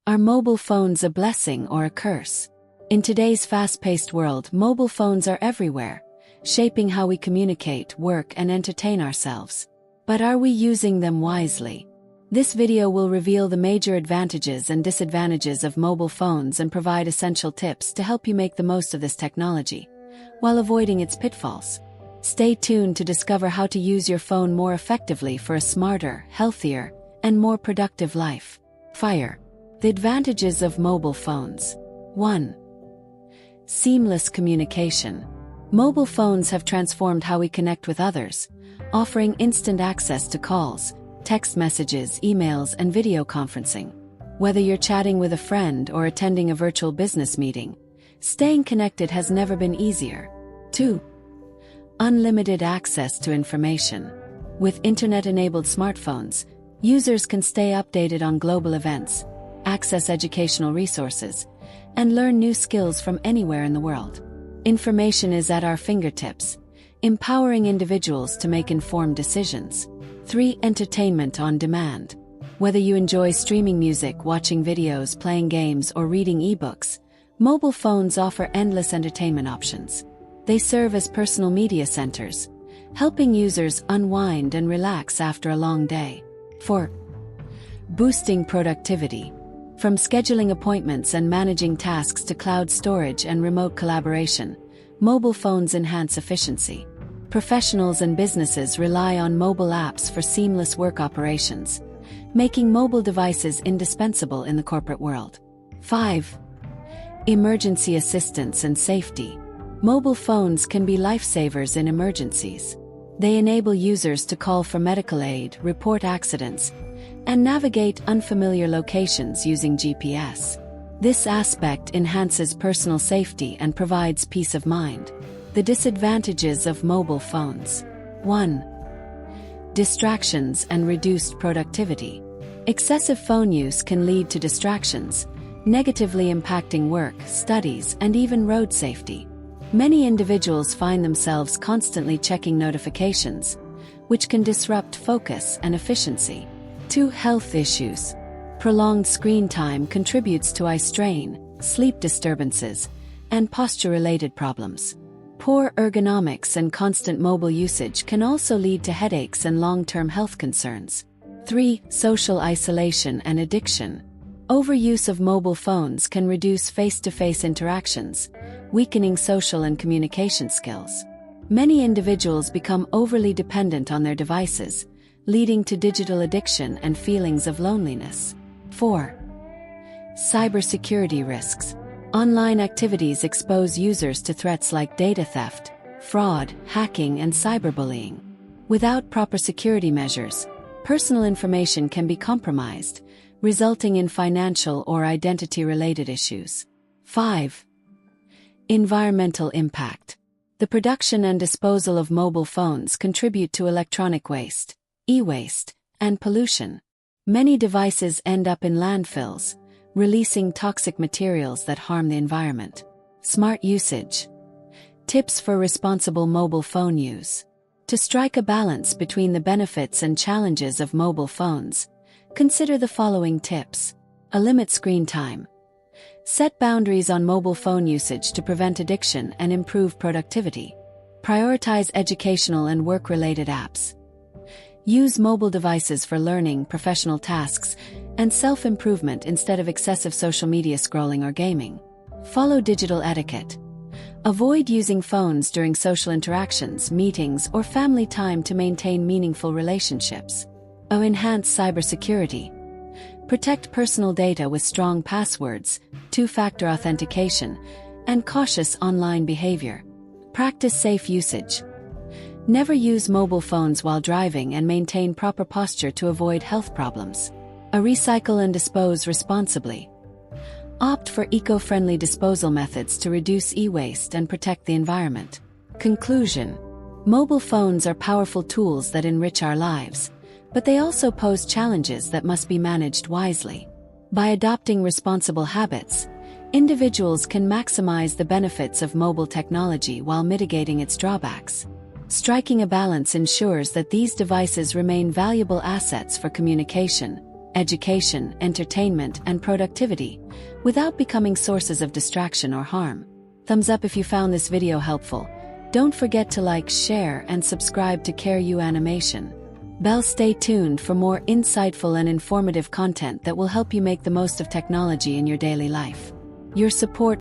Are mobile phones a blessing or a curse? In today's fast-paced world, mobile phones are everywhere, shaping how we communicate, work, and entertain ourselves. But are we using them wisely? This video will reveal the major advantages and disadvantages of mobile phones and provide essential tips to help you make the most of this technology, while avoiding its pitfalls. Stay tuned to discover how to use your phone more effectively for a smarter, healthier, and more productive life. The advantages of mobile phones. 1. Seamless communication. Mobile phones have transformed how we connect with others, offering instant access to calls, text messages, emails, and video conferencing. Whether you're chatting with a friend or attending a virtual business meeting, staying connected has never been easier. 2. Unlimited access to information. With internet-enabled smartphones, users can stay updated on global events, access educational resources, and learn new skills from anywhere in the world. Information is at our fingertips, empowering individuals to make informed decisions. 3. Entertainment on demand. Whether you enjoy streaming music, watching videos, playing games, or reading ebooks, mobile phones offer endless entertainment options. They serve as personal media centers, helping users unwind and relax after a long day. 4. Boosting productivity. From scheduling appointments and managing tasks to cloud storage and remote collaboration, mobile phones enhance efficiency. Professionals and businesses rely on mobile apps for seamless work operations, making mobile devices indispensable in the corporate world. 5. Emergency assistance and safety. Mobile phones can be lifesavers in emergencies. They enable users to call for medical aid, report accidents, and navigate unfamiliar locations using GPS. This aspect enhances personal safety and provides peace of mind. The disadvantages of mobile phones. 1. Distractions and reduced productivity. Excessive phone use can lead to distractions, negatively impacting work, studies, and even road safety. Many individuals find themselves constantly checking notifications, which can disrupt focus and efficiency. 2. Health issues. Prolonged screen time contributes to eye strain, sleep disturbances, and posture-related problems. Poor ergonomics and constant mobile usage can also lead to headaches and long-term health concerns. 3. Social isolation and addiction. Overuse of mobile phones can reduce face-to-face interactions, weakening social and communication skills. Many individuals become overly dependent on their devices, leading to digital addiction and feelings of loneliness. 4. Cybersecurity risks. Online activities expose users to threats like data theft, fraud, hacking, and cyberbullying. Without proper security measures, personal information can be compromised, resulting in financial or identity-related issues. 5. Environmental impact. The production and disposal of mobile phones contribute to electronic waste, e-waste, and pollution. Many devices end up in landfills, releasing toxic materials that harm the environment. Smart usage. Tips for responsible mobile phone use. To strike a balance between the benefits and challenges of mobile phones, consider the following tips. Limit screen time. Set boundaries on mobile phone usage to prevent addiction and improve productivity. Prioritize educational and work-related apps. Use mobile devices for learning, professional tasks, and self-improvement instead of excessive social media scrolling or gaming. Follow digital etiquette. Avoid using phones during social interactions, meetings, or family time to maintain meaningful relationships. Enhance cybersecurity. Protect personal data with strong passwords, two-factor authentication, and cautious online behavior. Practice safe usage. Never use mobile phones while driving and maintain proper posture to avoid health problems. Recycle and dispose responsibly. Opt for eco-friendly disposal methods to reduce e-waste and protect the environment. Conclusion. Mobile phones are powerful tools that enrich our lives, but they also pose challenges that must be managed wisely. By adopting responsible habits, individuals can maximize the benefits of mobile technology while mitigating its drawbacks. Striking a balance ensures that these devices remain valuable assets for communication, education, entertainment, and productivity, without becoming sources of distraction or harm. Thumbs up if you found this video helpful. Don't forget to like, share, and subscribe to CareU Animation. Bell, stay tuned for more insightful and informative content that will help you make the most of technology in your daily life. Your support